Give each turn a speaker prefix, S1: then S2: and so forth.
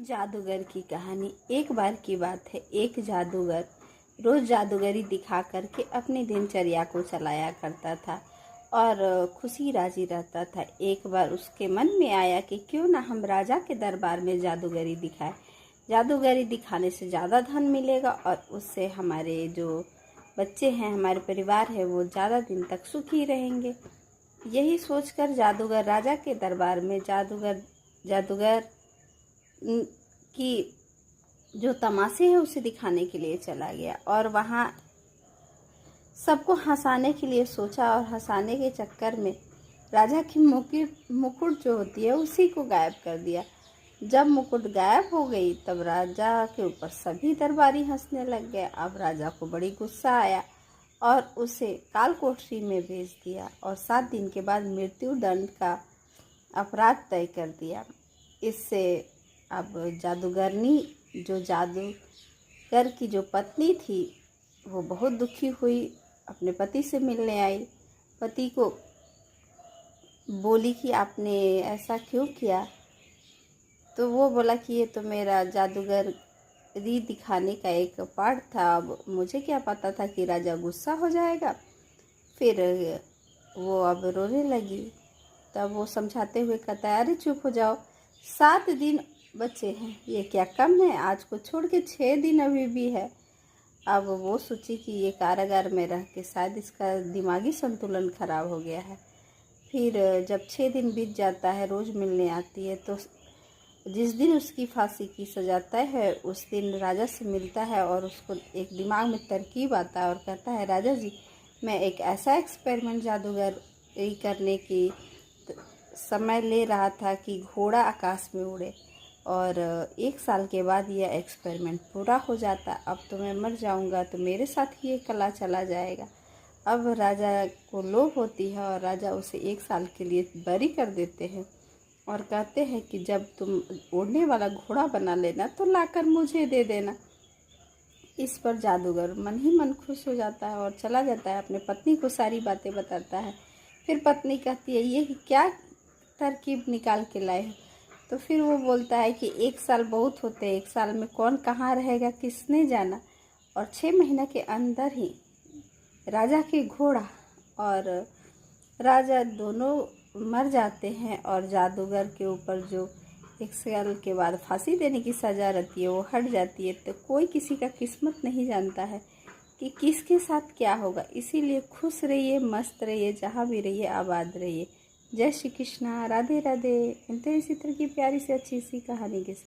S1: जादूगर की कहानी। एक बार की बात है, एक जादूगर रोज जादूगरी दिखा करके अपनी दिनचर्या को चलाया करता था और खुशी राजी रहता था। एक बार उसके मन में आया कि क्यों ना हम राजा के दरबार में जादूगरी दिखाएं। जादूगरी दिखाने से ज़्यादा धन मिलेगा और उससे हमारे जो बच्चे हैं, हमारे परिवार है, वो ज़्यादा दिन तक सुखी रहेंगे। यही सोचकर जादूगर राजा के दरबार में जादूगर की जो तमाशे हैं उसे दिखाने के लिए चला गया और वहाँ सबको हंसाने के लिए सोचा और हंसाने के चक्कर में राजा की मुकुट जो होती है उसी को गायब कर दिया। जब मुकुट गायब हो गई तब राजा के ऊपर सभी दरबारी हंसने लग गए। अब राजा को बड़ी गुस्सा आया और उसे काल कोठरी में भेज दिया और 7 दिन के बाद मृत्यु दंड का अपराध तय कर दिया। इससे अब जादूगरनी जो जादूगर की जो पत्नी थी वो बहुत दुखी हुई, अपने पति से मिलने आई। पति को बोली कि आपने ऐसा क्यों किया, तो वो बोला कि ये तो मेरा जादूगरी दिखाने का एक पार्ट था, अब मुझे क्या पता था कि राजा गुस्सा हो जाएगा। फिर वो अब रोने लगी। तब वो समझाते हुए कहता है, अरे चुप हो जाओ, 7 दिन बचे हैं, ये क्या कम है? आज को छोड़ के 6 दिन अभी भी है। अब वो सोची कि ये कारागार में रह के शायद इसका दिमागी संतुलन खराब हो गया है। फिर जब 6 दिन बीत जाता है, रोज़ मिलने आती है, तो जिस दिन उसकी फांसी की सजा तय है उस दिन राजा से मिलता है और उसको एक दिमाग में तरकीब आता है और कहता है, राजा जी, मैं एक ऐसा एक्सपेरिमेंट जादूगरी करने की समय ले रहा था कि घोड़ा आकाश में उड़े और 1 साल के बाद यह एक्सपेरिमेंट पूरा हो जाता। अब तो मैं मर जाऊंगा तो मेरे साथ ये कला चला जाएगा। अब राजा को लोभ होती है और राजा उसे 1 साल के लिए बरी कर देते हैं और कहते हैं कि जब तुम उड़ने वाला घोड़ा बना लेना तो लाकर मुझे दे देना। इस पर जादूगर मन ही मन खुश हो जाता है और चला जाता है, अपने पत्नी को सारी बातें बताता है। फिर पत्नी कहती है, ये क्या तरकीब निकाल के लाए हो? तो फिर वो बोलता है कि 1 साल बहुत होते हैं, 1 साल में कौन कहाँ रहेगा किसने जाना। और 6 महीने के अंदर ही राजा के घोड़ा और राजा दोनों मर जाते हैं और जादूगर के ऊपर जो 1 साल के बाद फांसी देने की सज़ा रहती है वो हट जाती है। तो कोई किसी का किस्मत नहीं जानता है कि किसके साथ क्या होगा। इसीलिए खुश रहिए, मस्त रहिए, जहाँ भी रहिए आबाद रहिए। जय श्री कृष्णा, राधे राधे। मिलते हैं इसी तरह की प्यारी से अच्छी सी कहानी के साथ।